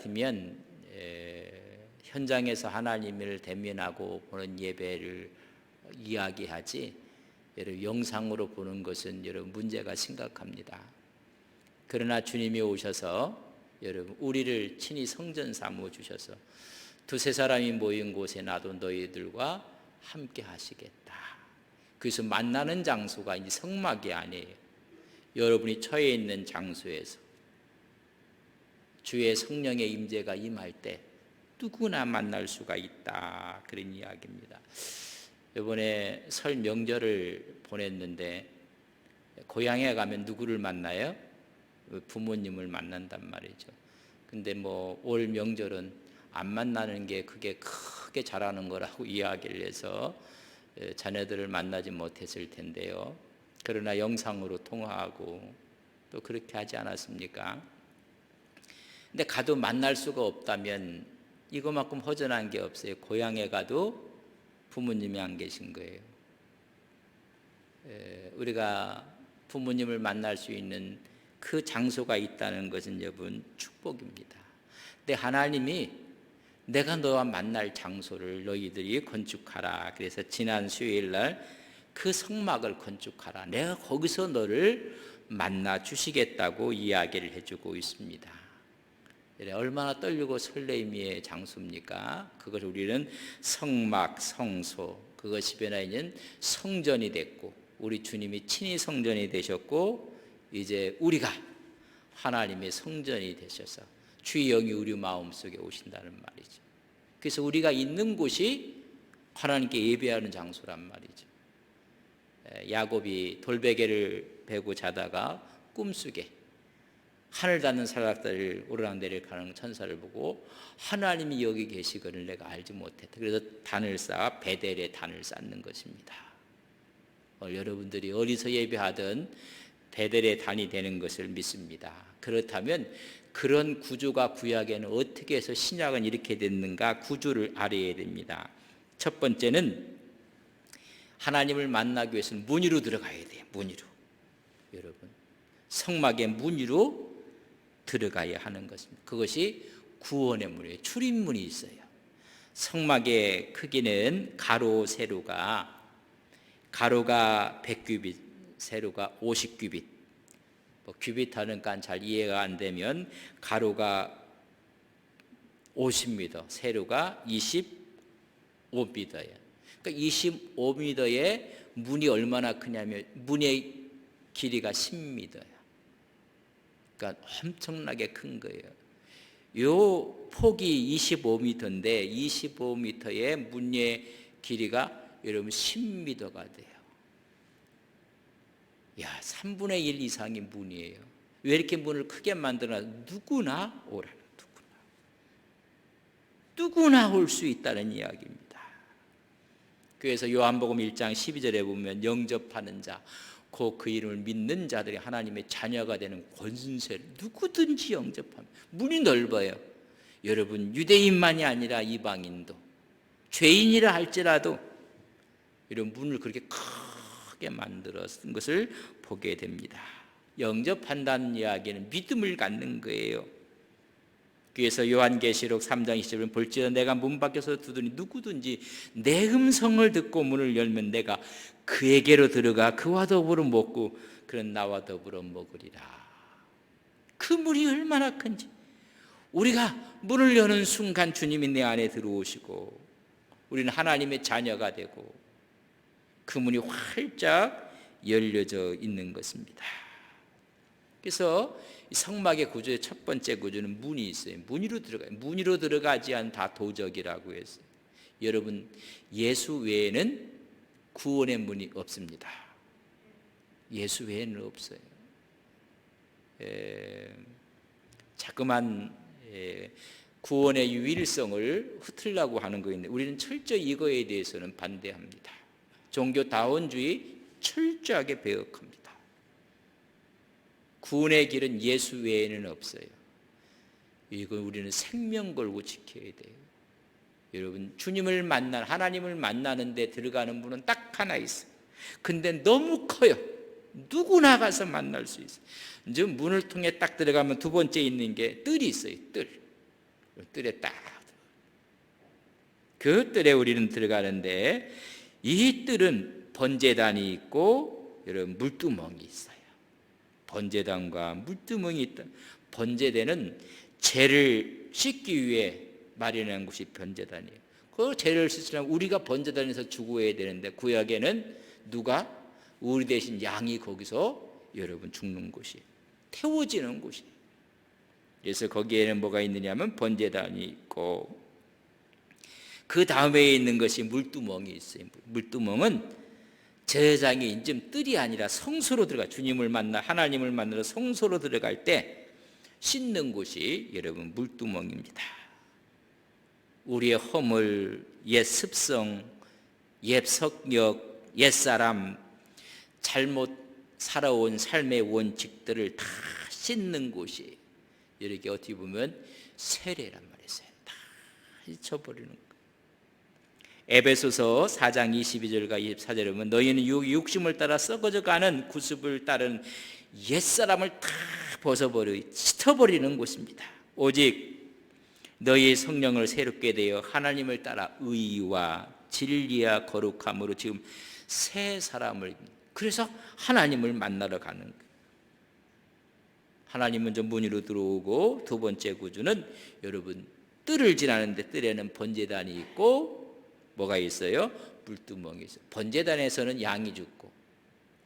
같으면 현장에서 하나님을 대면하고 보는 예배를 이야기하지, 여러분 영상으로 보는 것은 여러분 문제가 심각합니다. 그러나 주님이 오셔서 여러분 우리를 친히 성전 삼아 주셔서 두세 사람이 모인 곳에 나도 너희들과 함께 하시겠다. 그래서 만나는 장소가 이제 성막이 아니에요. 여러분이 처해 있는 장소에서 주의 성령의 임재가 임할 때 누구나 만날 수가 있다, 그런 이야기입니다. 이번에 설 명절을 보냈는데 고향에 가면 누구를 만나요? 부모님을 만난단 말이죠. 근데 올 명절은 안 만나는 게 그게 크게 잘하는 거라고 이야기를 해서 자녀들을 만나지 못했을 텐데요. 그러나 영상으로 통화하고 또 그렇게 하지 않았습니까? 근데 가도 만날 수가 없다면 이거만큼 허전한 게 없어요. 고향에 가도 부모님이 안 계신 거예요. 우리가 부모님을 만날 수 있는 그 장소가 있다는 것은 여러분 축복입니다. 근데 하나님이 내가 너와 만날 장소를 너희들이 건축하라. 그래서 지난 수요일 날 그 성막을 건축하라. 내가 거기서 너를 만나 주시겠다고 이야기를 해주고 있습니다. 얼마나 떨리고 설레임의 장소입니까? 그걸 우리는 성막, 성소, 그것이 변화하는 성전이 됐고, 우리 주님이 친히 성전이 되셨고, 이제 우리가 하나님의 성전이 되셔서 주의 영이 우리 마음속에 오신다는 말이죠. 그래서 우리가 있는 곳이 하나님께 예배하는 장소란 말이죠. 야곱이 돌베개를 베고 자다가 꿈속에 하늘 닿는 사람들을 오르락내리락 하는 천사를 보고 하나님이 여기 계시거늘 내가 알지 못했다. 그래서 단을 쌓아 베델에 단을 쌓는 것입니다. 여러분들이 어디서 예배하든 베델의 단이 되는 것을 믿습니다. 그렇다면 그런 구조가 구약에는 어떻게 해서 신약은 이렇게 됐는가, 구조를 알아야 됩니다. 첫 번째는 하나님을 만나기 위해서는 문으로 들어가야 돼요. 문으로. 여러분, 성막의 문으로 들어가야 하는 것입니다. 그것이 구원의 문이에요. 출입문이 있어요. 성막의 크기는 가로 세로가 100규빗, 세로가 50규빗. 규빗 하니까 잘 이해가 안 되면 가로가 50m, 세로가 25m예요. 그러니까 25m의 문이 얼마나 크냐면 문의 길이가 10m예요. 그러니까 엄청나게 큰 거예요. 요 폭이 25m인데 25m의 문의 길이가 여러분 10m가 돼요. 야, 3분의 1 이상이 문이에요. 왜 이렇게 문을 크게 만들어놔? 누구나 오라. 누구나 올 수 있다는 이야기입니다. 그래서 요한복음 1장 12절에 보면 영접하는 자, 그 이름을 믿는 자들이 하나님의 자녀가 되는 권세를 누구든지 영접하면, 문이 넓어요. 여러분, 유대인만이 아니라 이방인도, 죄인이라 할지라도 이런 문을 그렇게 크게 만들어 쓴 것을 보게 됩니다. 영접한다는 이야기는 믿음을 갖는 거예요. 그래서 요한계시록 3장 20절은 볼지어다 내가 문 밖에서 두드니 누구든지 내 음성을 듣고 문을 열면 내가 그에게로 들어가 그와 더불어 먹고 그는 나와 더불어 먹으리라. 그 문이 얼마나 큰지, 우리가 문을 여는 순간 주님이 내 안에 들어오시고 우리는 하나님의 자녀가 되고 그 문이 활짝 열려져 있는 것입니다. 그래서 성막의 구조의 첫 번째 구조는 문이 있어요. 문으로 들어가요. 문으로 들어가지 않은 다 도적이라고 했어요. 여러분, 예수 외에는 구원의 문이 없습니다. 예수 외에는 없어요. 자꾸만 구원의 유일성을 흐트려고 하는 거 있는데 우리는 철저히 이거에 대해서는 반대합니다. 종교다원주의 철저하게 배역합니다. 구원의 길은 예수 외에는 없어요. 이거 우리는 생명 걸고 지켜야 돼요. 여러분, 주님을 하나님을 만나는데 들어가는 문은 딱 하나 있어요. 근데 너무 커요. 누구나 가서 만날 수 있어요. 이제 문을 통해 딱 들어가면 두 번째 있는 게 뜰이 있어요. 뜰. 뜰에 딱, 그 뜰에 우리는 들어가는데, 이 뜰은 번제단이 있고 여러분 물두멍이 있어요. 번제단과 물두멍이 있다. 번제대는 죄를 씻기 위해 마련한 곳이 번제단이에요. 그 죄를 씻으려면 우리가 번제단에서 죽어야 되는데, 구약에는 누가? 우리 대신 양이 거기서 여러분 죽는 곳이에요. 태워지는 곳이에요. 그래서 거기에는 뭐가 있느냐면 번제단이 있고, 그 다음에 있는 것이 물두멍이 있어요. 물두멍은 제사장이 좀 뜰이 아니라 성소로 들어가, 주님을 만나 하나님을 만나러 성소로 들어갈 때 씻는 곳이 여러분 물두멍입니다. 우리의 허물, 옛 습성, 옛 성격, 옛 사람, 잘못 살아온 삶의 원칙들을 다 씻는 곳이, 이렇게 어떻게 보면 세례란 말이었어요. 다 잊혀버리는 거예요. 에베소서 4장 22절과 24절에 보면 너희는 육심을 따라 썩어져 가는 구습을 따른 옛사람을 다 벗어버려 씻어버리는 곳입니다. 오직 너희의 성령을 새롭게 되어 하나님을 따라 의와 진리와 거룩함으로 지금 새 사람을, 그래서 하나님을 만나러 가는 거예요. 하나님 먼저 문 위로 들어오고, 두 번째 구주는 여러분 뜰을 지나는데, 뜰에는 번제단이 있고 뭐가 있어요? 물두멍이 있어요. 번제단에서는 양이 죽고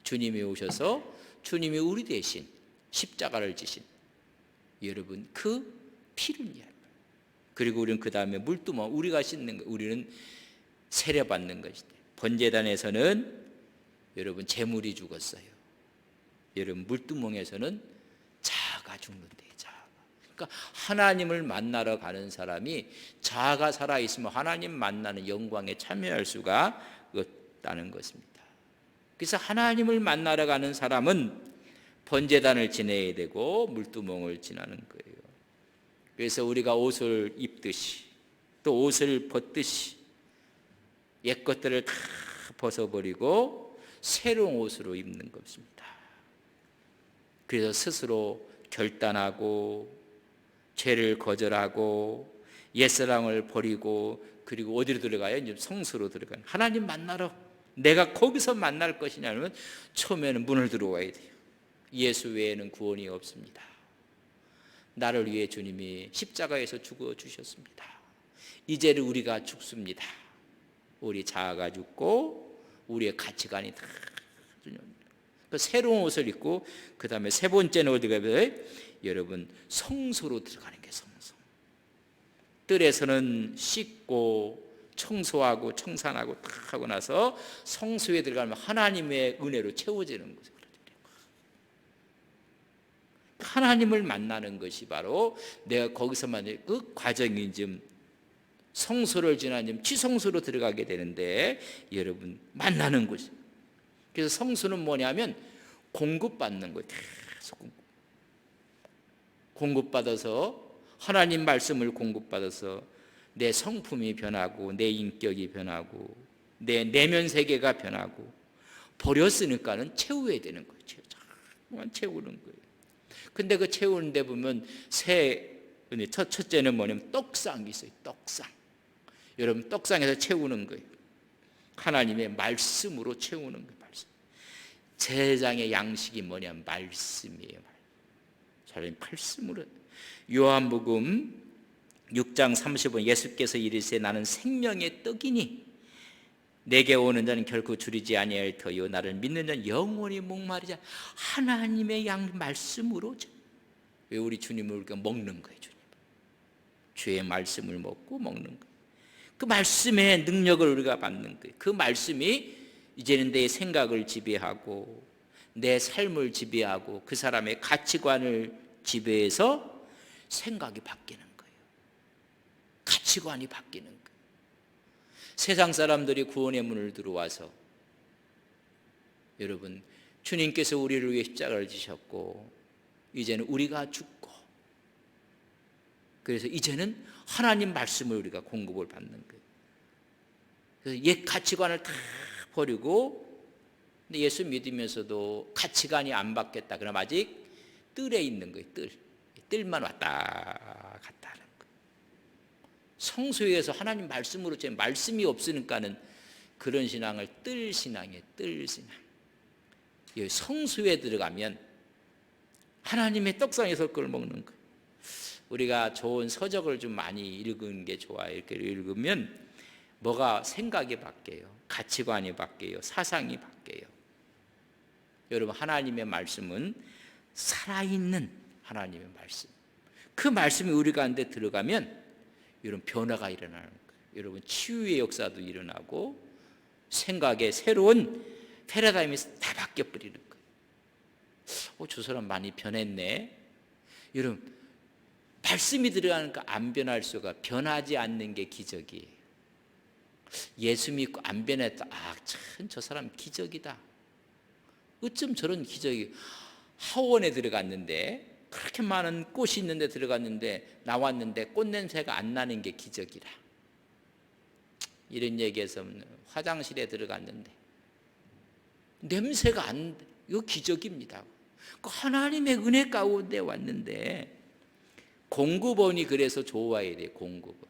주님이 오셔서 주님이 우리 대신 십자가를 지신 여러분 그 피를 이야기해요. 그리고 우리는 그 다음에 물두멍, 우리가 씻는 거, 우리는 세례받는 것이죠. 번제단에서는 여러분 재물이 죽었어요. 여러분 물두멍에서는 자아가 죽는데, 자아가. 그러니까 하나님을 만나러 가는 사람이 자아가 살아있으면 하나님 만나는 영광에 참여할 수가 없다는 것입니다. 그래서 하나님을 만나러 가는 사람은 번제단을 지내야 되고 물두멍을 지나는 거예요. 그래서 우리가 옷을 입듯이 또 옷을 벗듯이 옛 것들을 다 벗어버리고 새로운 옷으로 입는 것입니다. 그래서 스스로 결단하고 죄를 거절하고 옛사람을 버리고, 그리고 어디로 들어가요? 이제 성소로 들어가요. 하나님 만나러 내가 거기서 만날 것이냐면 처음에는 문을 들어와야 돼요. 예수 외에는 구원이 없습니다. 나를 위해 주님이 십자가에서 죽어주셨습니다. 이제는 우리가 죽습니다. 우리 자아가 죽고 우리의 가치관이 다 새로운 옷을 입고, 그 다음에 세 번째는 어디 가요? 여러분 성소로 들어가는 게 성소. 뜰에서는 씻고 청소하고 청산하고 다 하고 나서 성소에 들어가면 하나님의 은혜로 채워지는 거죠. 하나님을 만나는 것이 바로 내가 거기서 만나는 그 과정이 좀 성소를 지나 좀 지성소로 들어가게 되는데, 여러분 만나는 곳이에요. 그래서 성수는 뭐냐면 공급받는 거예요. 계속 공급받아서 하나님 말씀을 공급받아서 내 성품이 변하고 내 인격이 변하고 내 내면 세계가 변하고, 버렸으니까는 채워야 되는 거예요. 자꾸만 채우는 거예요. 근데 그 채우는 데 보면 첫째는 뭐냐면 떡상이 있어요. 떡상. 여러분 떡상에서 채우는 거예요. 하나님의 말씀으로 채우는 거예요. 말씀. 제사장의 양식이 뭐냐면 말씀이에요. 사람이 말씀으로. 요한복음 6장 30분 예수께서 이르시되 나는 생명의 떡이니 내게 오는 자는 결코 줄이지 아니할 터요 나를 믿는 자는 영원히 목마르지. 하나님의 말씀으로. 왜 우리 주님을 우리가 먹는 거예요. 주의 말씀을 먹고 먹는 거예요. 그 말씀의 능력을 우리가 받는 거예요. 그 말씀이 이제는 내 생각을 지배하고 내 삶을 지배하고 그 사람의 가치관을 지배해서 생각이 바뀌는 거예요. 가치관이 바뀌는 거예요. 세상 사람들이 구원의 문을 들어와서, 여러분 주님께서 우리를 위해 십자가를 지셨고 이제는 우리가 죽고, 그래서 이제는 하나님 말씀을 우리가 공급을 받는 거예요. 그래서 옛 가치관을 다 버리고, 근데 예수 믿으면서도 가치관이 안 바뀌었다 그럼 아직 뜰에 있는 거예요. 뜰만 왔다 갔다 하는 거예요. 성소에서 하나님 말씀으로 제 말씀이 없으니까는 그런 신앙을 뜰 신앙이에요. 뜰 신앙. 성소에 들어가면 하나님의 떡상에서 그걸 먹는 거예요. 우리가 좋은 서적을 좀 많이 읽은 게 좋아요. 이렇게 읽으면 뭐가 생각이 바뀌어요. 가치관이 바뀌어요. 사상이 바뀌어요. 여러분, 하나님의 말씀은 살아있는 하나님의 말씀. 그 말씀이 우리 가운데 들어가면 이런 변화가 일어나는 거예요. 여러분, 치유의 역사도 일어나고 생각의 새로운 패러다임이 다 바뀌어버리는 거예요. 저 사람 많이 변했네. 여러분, 말씀이 들어가니까 안 변할 수가, 변하지 않는 게 기적이에요. 예수 믿고 안 변했다. 참 저 사람 기적이다. 어쩜 저런 기적이. 하원에 들어갔는데 그렇게 많은 꽃이 있는데 들어갔는데 나왔는데 꽃 냄새가 안 나는 게 기적이라. 이런 얘기해서 화장실에 들어갔는데 냄새가 안, 이거 기적입니다. 하나님의 은혜 가운데 왔는데 공급원이 그래서 좋아야 돼요. 공급원.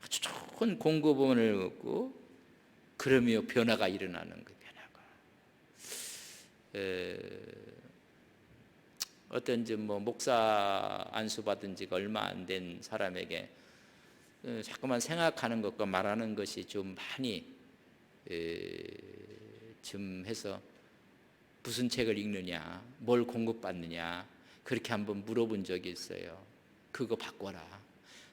아주 좋은 공급원을 얻고 그러며 변화가 일어나는 거예요. 어떤 목사 안수 받은 지가 얼마 안 된 사람에게 자꾸만 생각하는 것과 말하는 것이 좀 많이 좀 해서 무슨 책을 읽느냐, 뭘 공급받느냐 그렇게 한번 물어본 적이 있어요. 그거 바꿔라.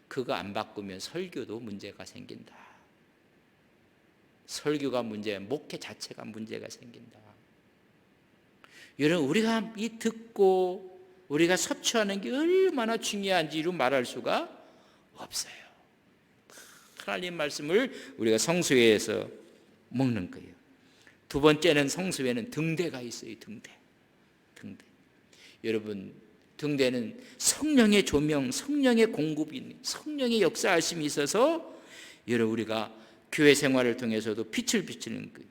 그거 안 바꾸면 설교도 문제가 생긴다. 설교가 문제, 목회 자체가 문제가 생긴다. 여러분, 우리가 이 듣고 우리가 섭취하는 게 얼마나 중요한지로 말할 수가 없어요. 하나님 말씀을 우리가 성소에서 먹는 거예요. 두 번째는 성소에는 등대가 있어요. 등대. 여러분, 등대는 성령의 조명, 성령의 공급이, 성령의 역사하심이 있어서 여러분, 우리가 교회 생활을 통해서도 빛을 비추는 거예요.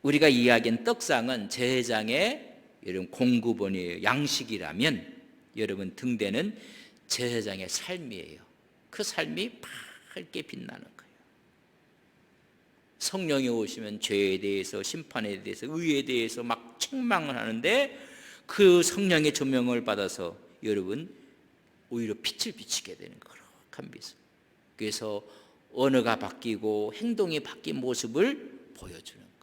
우리가 이야기한 떡상은 제사장의 여러분 공급원이에요. 양식이라면 여러분 등대는 제사장의 삶이에요. 그 삶이 밝게 빛나는 거예요. 성령이 오시면 죄에 대해서, 심판에 대해서, 의에 대해서 막 책망을 하는데 그 성령의 조명을 받아서 여러분 오히려 빛을 비치게 되는 거룩한 빛을. 그래서 언어가 바뀌고 행동이 바뀐 모습을 보여주는 거예요.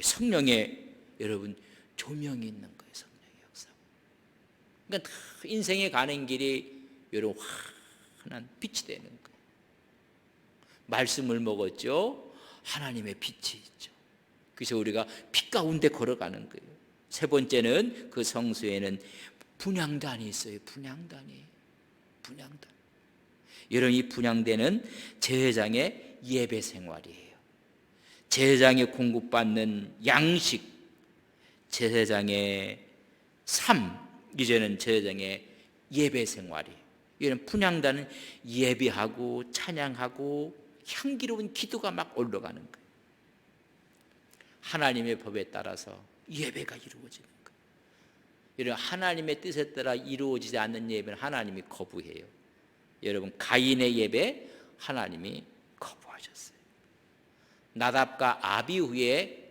성령의 여러분 조명이 있는 거예요. 성령의 역사. 그러니까 인생에 가는 길이 여러분 환한 빛이 되는 거예요. 말씀을 먹었죠. 하나님의 빛이 있죠. 그래서 우리가 빛 가운데 걸어가는 거예요. 세 번째는 그 성소에는 분향단이 있어요. 분향단. 여러분, 이 분향단은 제사장의 예배 생활이에요. 제사장이 공급받는 양식, 제사장의 삶, 이제는 제사장의 예배 생활이에요. 이런 분향단은 예배하고 찬양하고 향기로운 기도가 막 올라가는 거예요. 하나님의 법에 따라서 예배가 이루어지는 거예요. 이런 하나님의 뜻에 따라 이루어지지 않는 예배는 하나님이 거부해요. 여러분, 가인의 예배 하나님이 거부하셨어요. 나답과 아비후의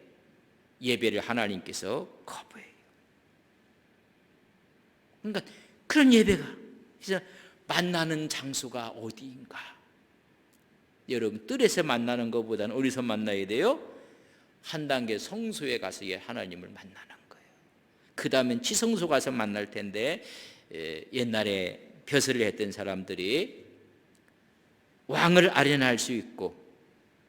예배를 하나님께서 거부해요. 그러니까 그런 예배가 진짜 만나는 장소가 어디인가? 여러분, 뜰에서 만나는 것보다는 어디서 만나야 돼요? 한 단계 성소에 가서 하나님을 만나는 거예요. 그 다음엔 지성소 가서 만날 텐데 옛날에 벼슬을 했던 사람들이 왕을 아련할 수 있고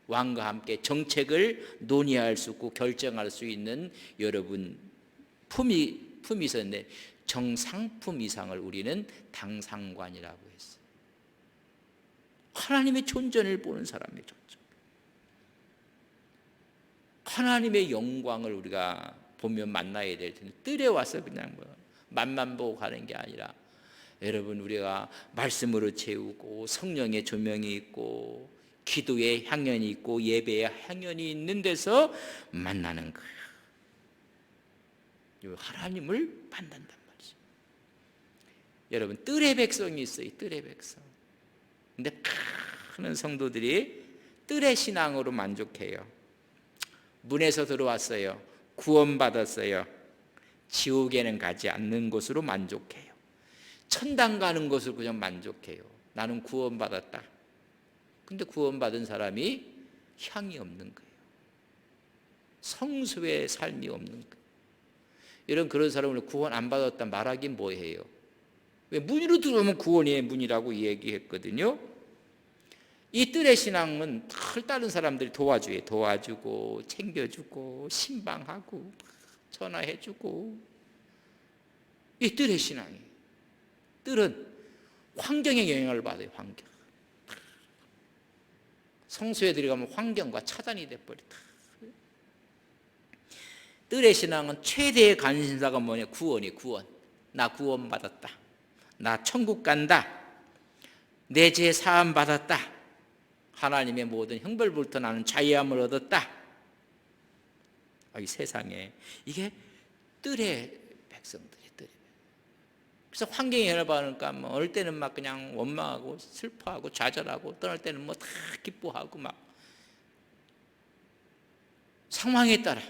왕과 함께 정책을 논의할 수 있고 결정할 수 있는 여러분 품이 있었는데 정상품 이상을 우리는 당상관이라고 했어요. 하나님의 존재를 보는 사람의 존재. 하나님의 영광을 우리가 보면 만나야 될 텐데 뜰에 와서 그냥 맛만 보고 가는 게 아니라 여러분, 우리가 말씀으로 채우고 성령의 조명이 있고 기도의 향연이 있고 예배의 향연이 있는 데서 만나는 거예요. 하나님을 만난단 말이죠. 여러분 뜰의 백성이 있어요. 뜰의 백성. 근데 많은 성도들이 뜰의 신앙으로 만족해요. 문에서 들어왔어요. 구원받았어요. 지옥에는 가지 않는 것으로 만족해요. 천당 가는 것으로 그냥 만족해요. 나는 구원받았다. 근데 구원받은 사람이 향이 없는 거예요. 성수의 삶이 없는 거예요. 이런 그런 사람을 구원 안 받았다 말하긴 뭐해요. 왜 문으로 들어오면 구원의 문이라고 얘기했거든요. 이 뜰의 신앙은 다른 사람들이 도와주고 챙겨주고 신방하고 전화해주고, 이 뜰의 신앙이, 뜰은 환경의 영향을 받아요. 환경. 성수에 들어가면 환경과 차단이 돼버리다. 뜰의 신앙은 최대의 관심사가 뭐냐? 구원이 구원. 나 구원받았다. 나 천국 간다. 내 죄 사함 받았다. 하나님의 모든 형벌부터 나는 자유함을 얻었다. 이 세상에 이게 뜰의 백성들이 뜰의. 그래서 환경에 영향을 받으니까 어느 때는 막 그냥 원망하고 슬퍼하고 좌절하고, 떠날 때는 뭐 다 기뻐하고, 막 상황에 따라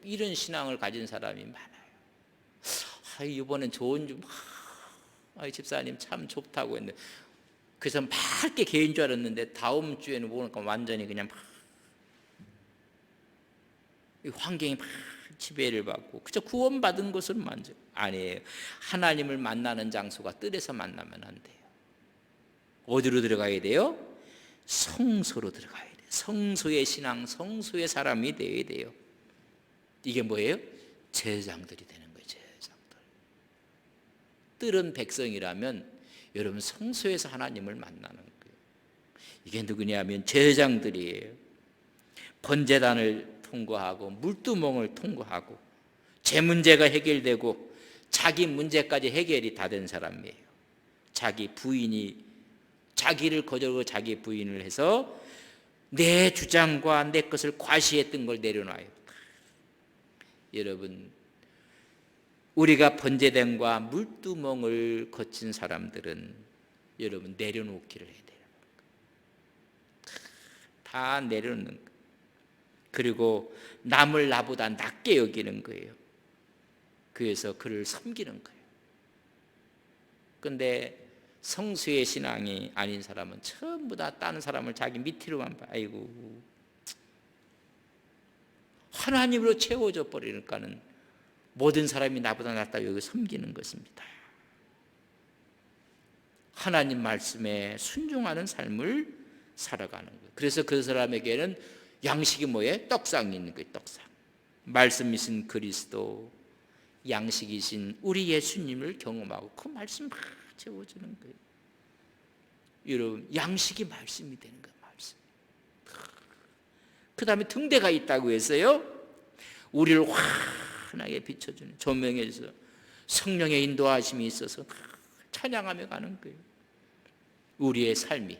이런 신앙을 가진 사람이 많아요. 이번엔 좋은 좀, 집사님 참 좋다고 했는데, 그래서 맑게 개인 줄 알았는데 다음 주에는 보니까 완전히 그냥 환경이 지배를 받고, 그저 구원받은 것으로 만족 아니에요. 하나님을 만나는 장소가 뜰에서 만나면 안 돼요. 어디로 들어가야 돼요? 성소로 들어가야 돼요. 성소의 신앙, 성소의 사람이 되어야 돼요. 이게 뭐예요? 제사장들이 되는 거예요. 제사장들. 뜰은 백성이라면 여러분 성소에서 하나님을 만나는 거예요. 이게 누구냐면 제사장들이에요. 번제단을 통과하고 물두멍을 통과하고 제 문제가 해결되고 자기 문제까지 해결이 다 된 사람이에요. 자기 부인이 자기를 거절하고 자기 부인을 해서 내 주장과 내 것을 과시했던 걸 내려놔요. 여러분, 우리가 번제단과 물두멍을 거친 사람들은 여러분 내려놓기를 해야 돼요. 다 내려놓는 거예요. 그리고 남을 나보다 낮게 여기는 거예요. 그래서 그를 섬기는 거예요. 그런데 성수의 신앙이 아닌 사람은 전부 다 다른 사람을 자기 밑으로만 봐. 아이고, 하나님으로 채워져 버리니까는 모든 사람이 나보다 낫다고 여기 섬기는 것입니다. 하나님 말씀에 순종하는 삶을 살아가는 거예요. 그래서 그 사람에게는 양식이 뭐예요? 떡상이 있는 거예요. 떡상. 말씀이신 그리스도, 양식이신 우리 예수님을 경험하고 그 말씀 막 채워주는 거예요. 여러분, 양식이 말씀이 되는 거예요. 말씀. 그 다음에 등대가 있다고 했어요. 우리를 환하게 비춰주는, 조명해서 성령의 인도하심이 있어서 찬양하며 가는 거예요. 우리의 삶이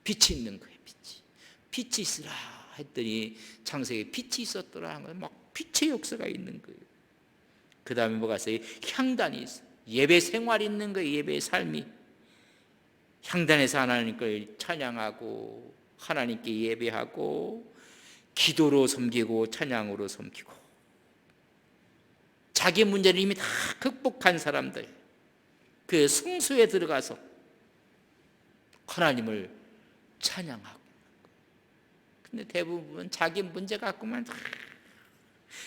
빛이 있는 거예요. 빛이 있으라 했더니 창세기에 빛이 있었더라 한 거예요. 막 빛의 역사가 있는 거예요. 그 다음에 뭐가 있어요? 향단이 있어요. 예배 생활이 있는 거예요. 예배의 삶이. 향단에서 하나님께 찬양하고 하나님께 예배하고 기도로 섬기고 찬양으로 섬기고, 자기 문제를 이미 다 극복한 사람들, 그 성수에 들어가서 하나님을 찬양하고. 근데 대부분 자기 문제 갖고만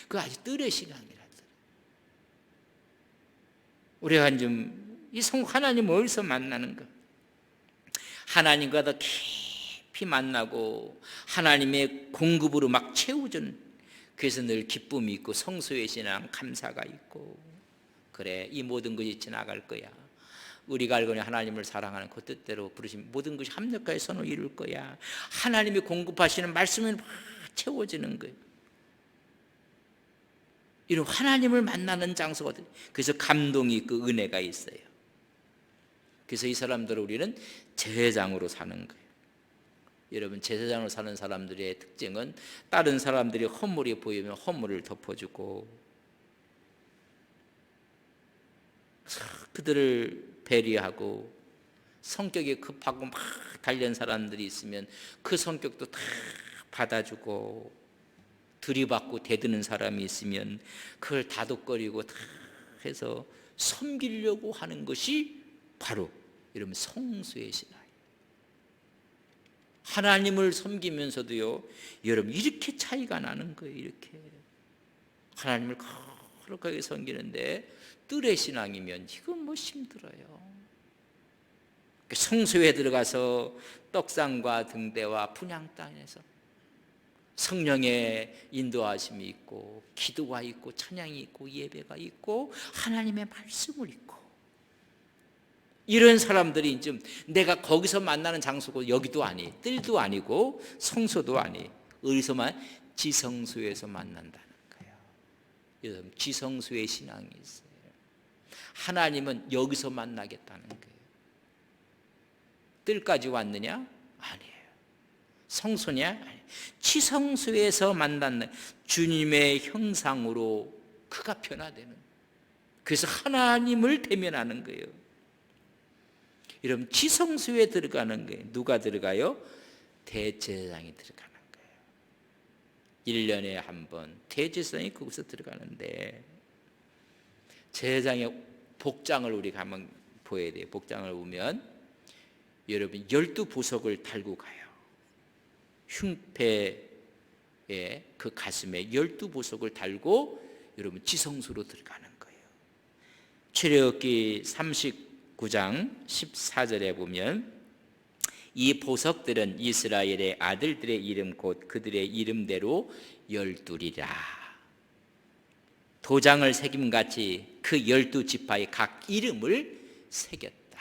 그 아주 뜰의 신앙이라. 우리가 좀 이 하나님 어디서 만나는가? 하나님과 더 깊이 만나고 하나님의 공급으로 막 채워주는, 그래서 늘 기쁨이 있고 성수의 신앙, 감사가 있고, 그래 이 모든 것이 지나갈 거야. 우리가 알거니 하나님을 사랑하는 그 뜻대로 부르신 모든 것이 합력하여 선을 이룰 거야. 하나님이 공급하시는 말씀을 막 채워지는 거예요. 이런 하나님을 만나는 장소거든요. 그래서 감동이 있고 은혜가 있어요. 그래서 이 사람들을 우리는 제사장으로 사는 거예요. 여러분, 제사장으로 사는 사람들의 특징은 다른 사람들이 허물이 보이면 허물을 덮어주고, 그들을 배려하고, 성격이 급하고 막 달려는 사람들이 있으면 그 성격도 다 받아주고, 들이받고 대드는 사람이 있으면 그걸 다독거리고 다 해서 섬기려고 하는 것이 바로 이러면 성수의 신앙이에요. 하나님을 섬기면서도요, 여러분 이렇게 차이가 나는 거예요. 이렇게 하나님을 거룩하게 섬기는데 뜰의 신앙이면 이건 뭐 힘들어요. 성소에 들어가서 떡상과 등대와 분향 땅에서 성령의 인도하심이 있고, 기도가 있고, 찬양이 있고, 예배가 있고, 하나님의 말씀을 있고, 이런 사람들이 좀 내가 거기서 만나는 장소고, 여기도 아니, 뜰도 아니고 성소도 아니, 어디서만? 지성소에서 만난다는 거예요. 여러분, 지성소의 신앙이 있어요. 하나님은 여기서 만나겠다는 거예요. 뜰까지 왔느냐? 아니에요. 성소냐? 아니에요. 지성소에서 만났는 주님의 형상으로 그가 변화되는, 그래서 하나님을 대면하는 거예요. 여러분, 지성소에 들어가는 거예요. 누가 들어가요? 대제사장이 들어가는 거예요. 1년에 한 번 대제사장이 그곳에 들어가는데, 제사장의 복장을 우리가 한번 보아야 돼요. 복장을 보면 여러분 12보석을 달고 가요. 흉패의 그 가슴에 12보석을 달고 여러분 지성소로 들어가는 거예요. 출애굽기 39장 14절에 보면 이 보석들은 이스라엘의 아들들의 이름 곧 그들의 이름대로 12이라. 도장을 새김같이 그 12지파의 각 이름을 새겼다.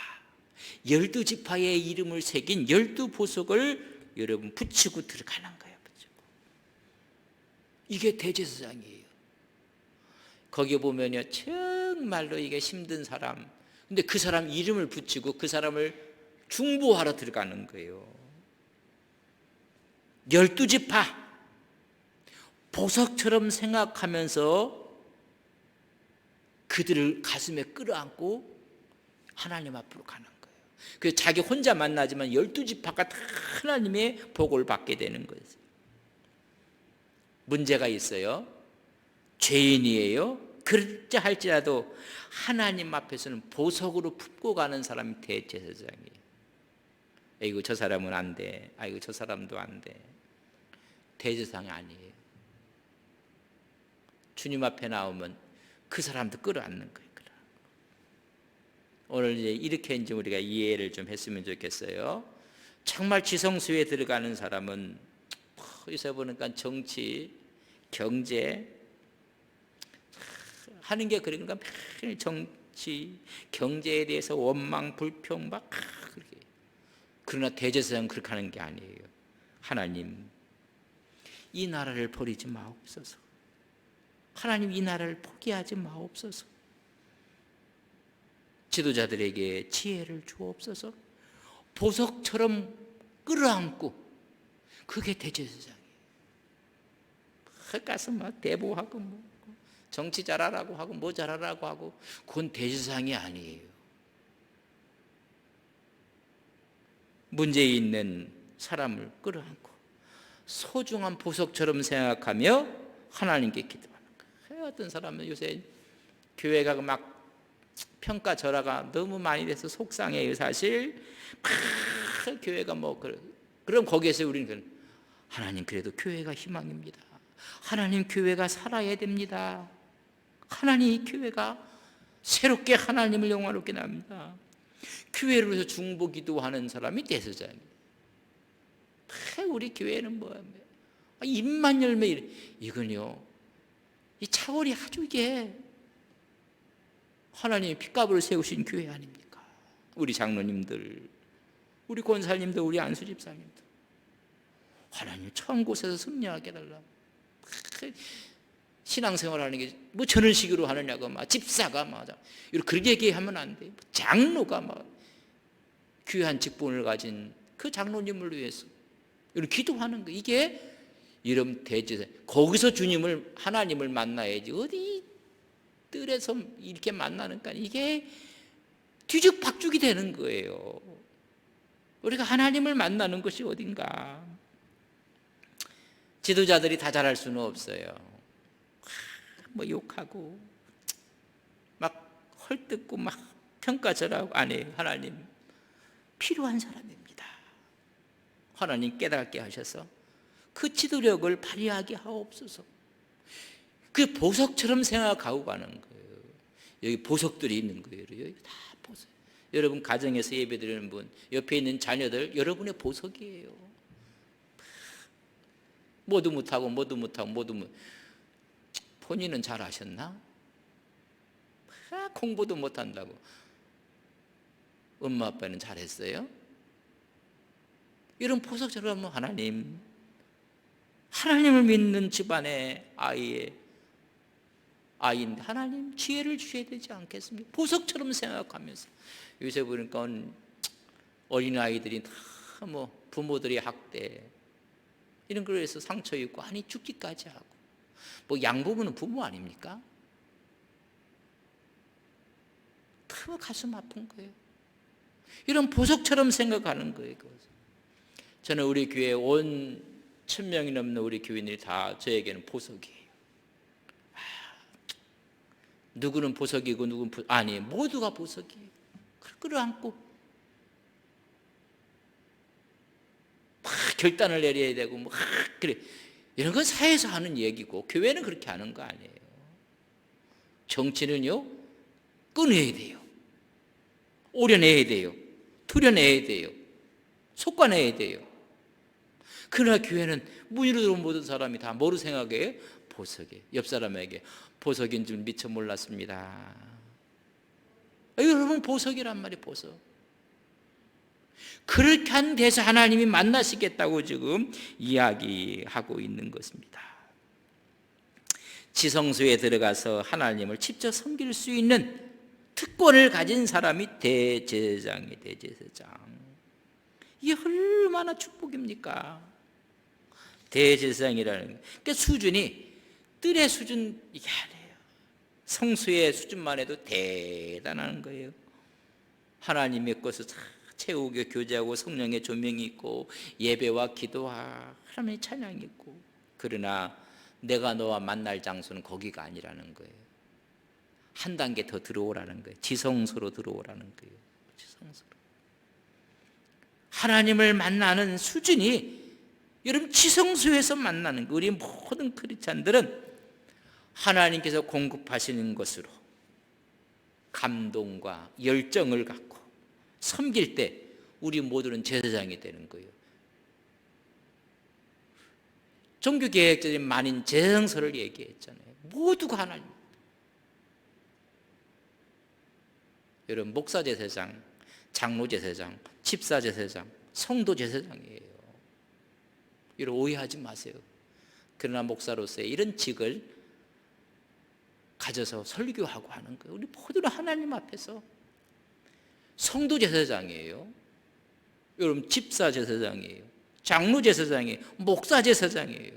12지파의 이름을 새긴 12보석을 여러분 붙이고 들어가는 거예요. 붙이고. 이게 대제사장이에요. 거기 보면요, 정말로 이게 힘든 사람, 근데 그 사람 이름을 붙이고 그 사람을 중보하러 들어가는 거예요. 12지파 보석처럼 생각하면서 그들을 가슴에 끌어안고 하나님 앞으로 가는 거예요. 그래서 자기 혼자 만나지만 12지파가 다 하나님의 복을 받게 되는 거예요. 문제가 있어요. 죄인이에요. 그렇지 할지라도 하나님 앞에서는 보석으로 품고 가는 사람이 대제사장이에요. 아이고 저 사람은 안 돼. 아이고 저 사람도 안 돼. 대제사장이 아니에요. 주님 앞에 나오면 그 사람도 끌어안는 거예요. 오늘 이렇게 이제 우리가 이해를 좀 했으면 좋겠어요. 정말 지성소에 들어가는 사람은 여기서 보니까 정치, 경제 하는 게 그러니까 정치, 경제에 대해서 원망, 불평 막 그렇게. 그러나 대제사장은 그렇게 하는 게 아니에요. 하나님, 이 나라를 버리지 마옵소서. 하나님, 이 나라를 포기하지 마옵소서. 지도자들에게 지혜를 주옵소서. 보석처럼 끌어안고, 그게 대제사장이에요. 가서 막 대보하고 뭐 정치 잘하라고 하고 뭐 잘하라고 하고, 그건 대제사장이 아니에요. 문제 있는 사람을 끌어안고 소중한 보석처럼 생각하며 하나님께 기도하는 거예요. 어떤 사람은 요새 교회가 막 평가 절하가 너무 많이 돼서 속상해요. 사실 막 교회가 뭐 그럼 거기에서 우리는 하나님, 그래도 교회가 희망입니다. 하나님, 교회가 살아야 됩니다. 하나님, 교회가 새롭게 하나님을 영화롭게 납니다. 교회를 위해서 중보 기도하는 사람이 대제사장이에요. 우리 교회는 뭐야? 입만 열면 이건요, 이 차원이 아주 이게 하나님이 핏값을 세우신 교회 아닙니까? 우리 장로님들, 우리 권사님들, 우리 안수집사님들, 하나님 처음 곳에서 승리하게 해달라. 신앙생활하는 게 뭐 저런 식으로 하느냐고 막 집사가 맞아 그렇게 얘기하면 안 돼. 장로가 막 귀한 직분을 가진 그 장로님을 위해서 이렇게 기도하는 거, 이게 이름 대제사장. 거기서 주님을, 하나님을 만나야지 어디 뜰에서 이렇게 만나니까 이게 뒤죽박죽이 되는 거예요. 우리가 하나님을 만나는 것이 어딘가. 지도자들이 다 잘할 수는 없어요. 뭐 욕하고 막 헐뜯고 막 평가절하고 안 해요. 하나님 필요한 사람입니다. 하나님 깨닫게 하셔서 그 지도력을 발휘하게 하옵소서. 그 보석처럼 생각하고 가는 거예요. 여기 보석들이 있는 거예요. 여기 다 보석. 여러분 가정에서 예배드리는 분, 옆에 있는 자녀들 여러분의 보석이에요. 모두 못하고 본인은 잘하셨나? 공부도 못한다고. 엄마 아빠는 잘했어요? 이런 보석처럼 하나님을 믿는 집안의 아이인데 하나님 지혜를 주셔야 되지 않겠습니까? 보석처럼 생각하면서. 요새 보니까 어린아이들이 다 부모들이 학대 이런 거로 해서 상처 입고 아니 죽기까지 하고. 양부모는 부모 아닙니까? 그 가슴 아픈 거예요. 이런 보석처럼 생각하는 거예요. 저는 우리 교회 온 1000명이 넘는 우리 교인들이 다 저에게는 보석이에요. 누구는 보석이고 누구는 아니 모두가 보석이에요. 끌어안고 막 결단을 내려야 되고 그래. 이런 건 사회에서 하는 얘기고 교회는 그렇게 하는 거 아니에요. 정치는요 끊어야 돼요. 오려내야 돼요. 투려내야 돼요. 속아내야 돼요. 그러나 교회는 문으로 들어온 모든 사람이 다 뭐로 생각해요? 보석이에요. 옆 사람에게 보석인 줄 미처 몰랐습니다. 여러분 보석이란 말이에요. 보석. 그렇게 한 데서 하나님이 만나시겠다고 지금 이야기하고 있는 것입니다. 지성소에 들어가서 하나님을 직접 섬길 수 있는 특권을 가진 사람이 대제사장이 대제사장. 이게 얼마나 축복입니까? 대제사장이라는 게. 그러니까 수준이 뜰의 수준 이게 아니에요. 성수의 수준만 해도 대단한 거예요. 하나님의 것을 채우게 교제하고 성령의 조명이 있고 예배와 기도와 하나님의 찬양이 있고. 그러나 내가 너와 만날 장소는 거기가 아니라는 거예요. 한 단계 더 들어오라는 거예요. 지성소로 들어오라는 거예요. 지성소로. 하나님을 만나는 수준이 여러분 지성소에서 만나는 거예요. 우리 모든 크리스찬들은 하나님께서 공급하시는 것으로 감동과 열정을 갖고 섬길 때 우리 모두는 제사장이 되는 거예요. 종교개혁자들이 만인 제사장서를 얘기했잖아요. 모두가 하나님. 여러분 목사제사장, 장로제사장, 집사제사장, 성도제사장이에요. 이런 오해하지 마세요. 그러나 목사로서의 이런 직을 가져서 설교하고 하는 거예요. 우리 모두는 하나님 앞에서 성도제사장이에요. 여러분 집사제사장이에요. 장로제사장이에요. 목사제사장이에요.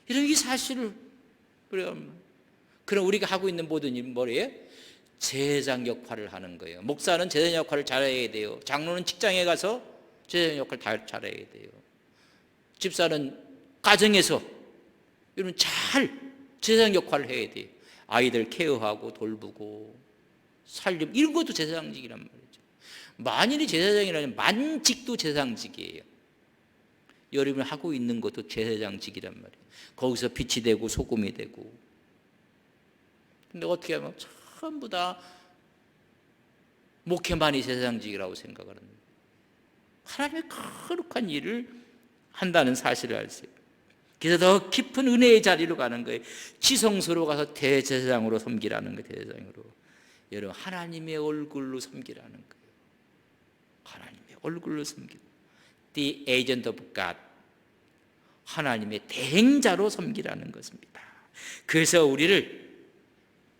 이런 이 사실을 그럼 우리가 하고 있는 모든 일은 뭐예요? 제사장 역할을 하는 거예요. 목사는 제사장 역할을 잘해야 돼요. 장로는 직장에 가서 제사장 역할을 잘해야 돼요. 집사는 가정에서 여러분 잘 제사장 역할을 해야 돼요. 아이들 케어하고 돌보고 살림 이런 것도 제사장직이란 말이죠. 만일이 제사장이라면 만직도 제사장직이에요. 여러분이 하고 있는 것도 제사장직이란 말이에요. 거기서 빛이 되고 소금이 되고. 근데 어떻게 하면 전부 다 목회만이 제사장직이라고 생각하는 거예요. 하나님의 거룩한 일을 한다는 사실을 알 수 있어요. 그래서 더 깊은 은혜의 자리로 가는 거예요. 지성소로 가서 대제사장으로 섬기라는 거예요. 대제사장으로. 여러분 하나님의 얼굴로 섬기라는 거예요. 하나님의 얼굴로 섬기고 The agent of God, 하나님의 대행자로 섬기라는 것입니다. 그래서 우리를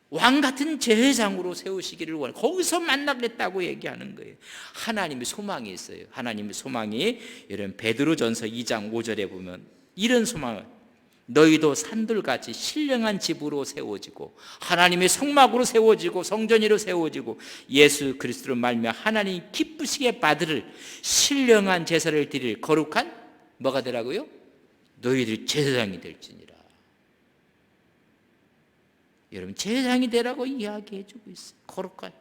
왕같은 제사장으로 세우시기를 원해요. 거기서 만나겠다고 얘기하는 거예요. 하나님의 소망이 있어요. 하나님의 소망이 여러분 베드로전서 2장 5절에 보면 이런 소망을 너희도 산들같이 신령한 집으로 세워지고 하나님의 성막으로 세워지고 성전으로 세워지고 예수 그리스도로 말미암아 하나님 기쁘시게 받으를 신령한 제사를 드릴 거룩한 뭐가 되라고요? 너희들이 제사장이 될지니라. 여러분 제사장이 되라고 이야기해 주고 있어요. 거룩한.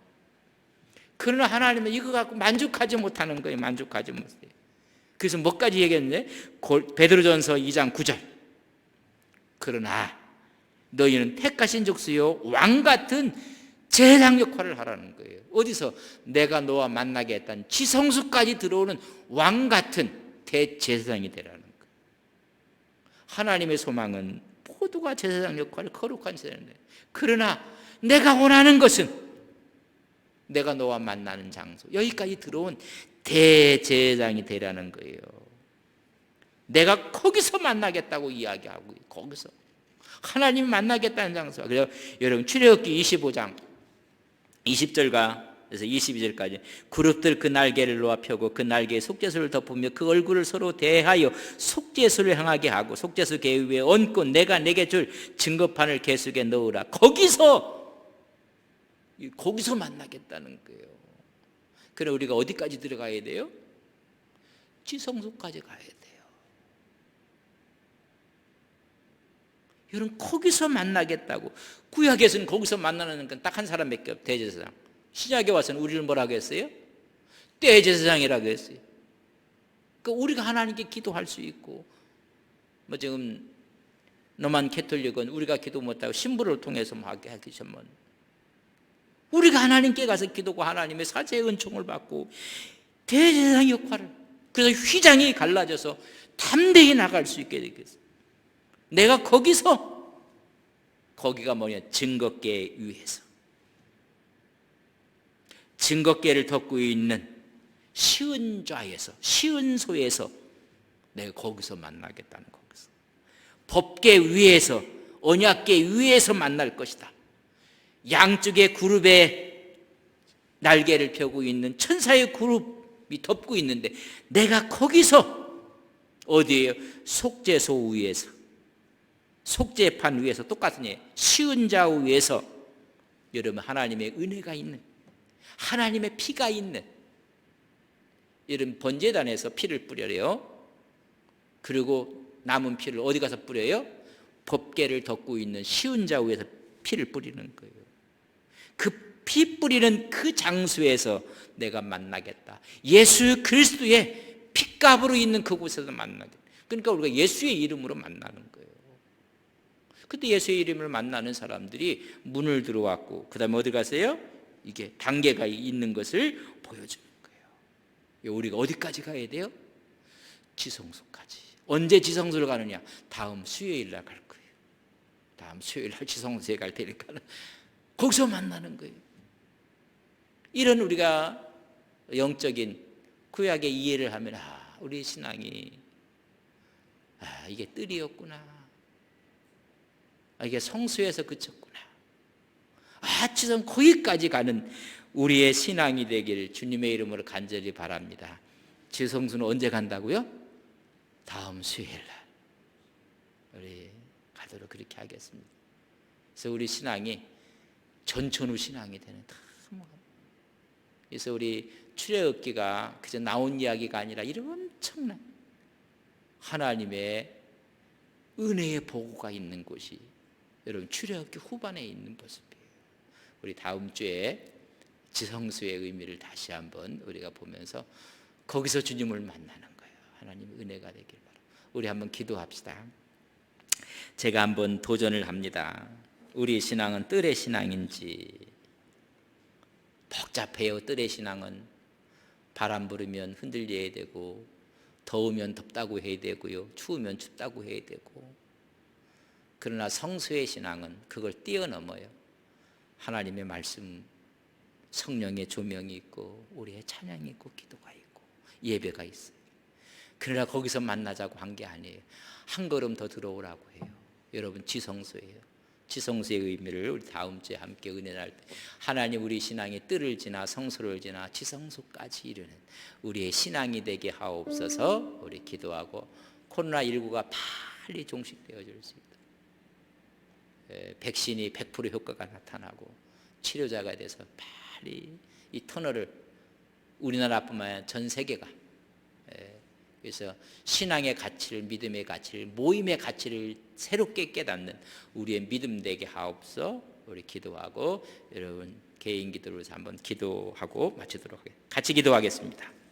그러나 하나님은 이거 갖고 만족하지 못하는 거예요. 만족하지 못해요. 그래서 뭐까지 얘기했는데 베드로전서 2장 9절 그러나 너희는 택하신 족수요 왕같은 제사장 역할을 하라는 거예요. 어디서? 내가 너와 만나게 했던 지성소까지 들어오는 왕같은 대제사장이 되라는 거예요. 하나님의 소망은 모두가 제사장 역할을 거룩한 제사장이 돼요. 그러나 내가 원하는 것은 내가 너와 만나는 장소 여기까지 들어온 대제사장이 되라는 거예요. 내가 거기서 만나겠다고 이야기하고 거기서 하나님이 만나겠다는 장소. 그래서 여러분 출애굽기 25장 20절과 그래서 22절까지 그룹들 그 날개를 놓아 펴고 그 날개에 속죄소를 덮으며 그 얼굴을 서로 대하여 속죄소를 향하게 하고 속죄소 개 위에 얹고 내가 내게 줄 증거판을 개 속에 넣으라. 거기서 만나겠다는 거예요. 그래 우리가 어디까지 들어가야 돼요? 지성소까지 가야 돼요. 여러분 거기서 만나겠다고. 구약에서는 거기서 만나는 건 딱 한 사람밖에 없어요. 대제사장. 신약에 와서는 우리를 뭐라고 했어요? 대제사장이라고 했어요. 그러니까 우리가 하나님께 기도할 수 있고 뭐 지금 너만 캐톨릭은 우리가 기도 못하고 신부를 통해서 뭐 하게 하시면 우리가 하나님께 가서 기도고 하나님의 사죄의 은총을 받고 대제사장 역할을 그래서 휘장이 갈라져서 담대히 나갈 수 있게 되겠어요. 내가 거기가 뭐냐? 증거궤 위에서 증거궤를 덮고 있는 시은소에서 내가 거기서 만나겠다는 거기서 법궤 위에서 언약궤 위에서 만날 것이다. 양쪽의 그룹에 날개를 펴고 있는 천사의 그룹이 덮고 있는데 내가 거기서 어디에요? 속죄소 위에서 속죄판 위에서 똑같은 예 시은자 위에서 여러분 하나님의 은혜가 있는 하나님의 피가 있는 여러분 번제단에서 피를 뿌려요. 그리고 남은 피를 어디 가서 뿌려요? 법궤를 덮고 있는 시은자 위에서 피를 뿌리는 거예요. 그 피 뿌리는 그 장소에서 내가 만나겠다. 예수 그리스도의 피값으로 있는 그곳에서 만나겠다. 그러니까 우리가 예수의 이름으로 만나는 거예요. 그때 예수의 이름을 만나는 사람들이 문을 들어왔고 그 다음에 어디 가세요? 이게 단계가 있는 것을 보여주는 거예요. 우리가 어디까지 가야 돼요? 지성소까지. 언제 지성소를 가느냐? 다음 수요일 날 갈 거예요. 다음 수요일 날 지성소에 갈 테니까 거기서 만나는 거예요. 이런 우리가 영적인 구약의 이해를 하면 우리 신앙이 이게 뜰이었구나. 이게 성수에서 그쳤구나. 지성 거기까지 가는 우리의 신앙이 되기를 주님의 이름으로 간절히 바랍니다. 지성수는 언제 간다고요? 다음 수요일 날 우리 가도록 그렇게 하겠습니다. 그래서 우리 신앙이 전천후 신앙이 되는 그래서 우리 출애굽기가 그저 나온 이야기가 아니라 이런 엄청난 하나님의 은혜의 보고가 있는 곳이 여러분 출애굽기 후반에 있는 모습이에요. 우리 다음 주에 지성수의 의미를 다시 한번 우리가 보면서 거기서 주님을 만나는 거예요. 하나님의 은혜가 되길 바랍니다. 우리 한번 기도합시다. 제가 한번 도전을 합니다. 우리 신앙은 뜰의 신앙인지 복잡해요. 뜰의 신앙은 바람 부르면 흔들려야 되고 더우면 덥다고 해야 되고요. 추우면 춥다고 해야 되고 그러나 성수의 신앙은 그걸 뛰어넘어요. 하나님의 말씀, 성령의 조명이 있고 우리의 찬양이 있고 기도가 있고 예배가 있어요. 그러나 거기서 만나자고 한 게 아니에요. 한 걸음 더 들어오라고 해요. 여러분 지성소예요. 지성소의 의미를 우리 다음 주에 함께 은혜 날 때 하나님 우리 신앙이 뜰을 지나 성소를 지나 지성소까지 이르는 우리의 신앙이 되게 하옵소서. 우리 기도하고 코로나19가 빨리 종식되어질 수 있다. 백신이 100% 효과가 나타나고 치료자가 돼서 빨리 이 터널을 우리나라뿐만 아니라 전 세계가, 그래서 신앙의 가치를, 믿음의 가치를, 모임의 가치를 새롭게 깨닫는 우리의 믿음 되게 하옵소서. 우리 기도하고 여러분 개인 기도로 한번 기도하고 마치도록 하겠습니다. 같이 기도하겠습니다.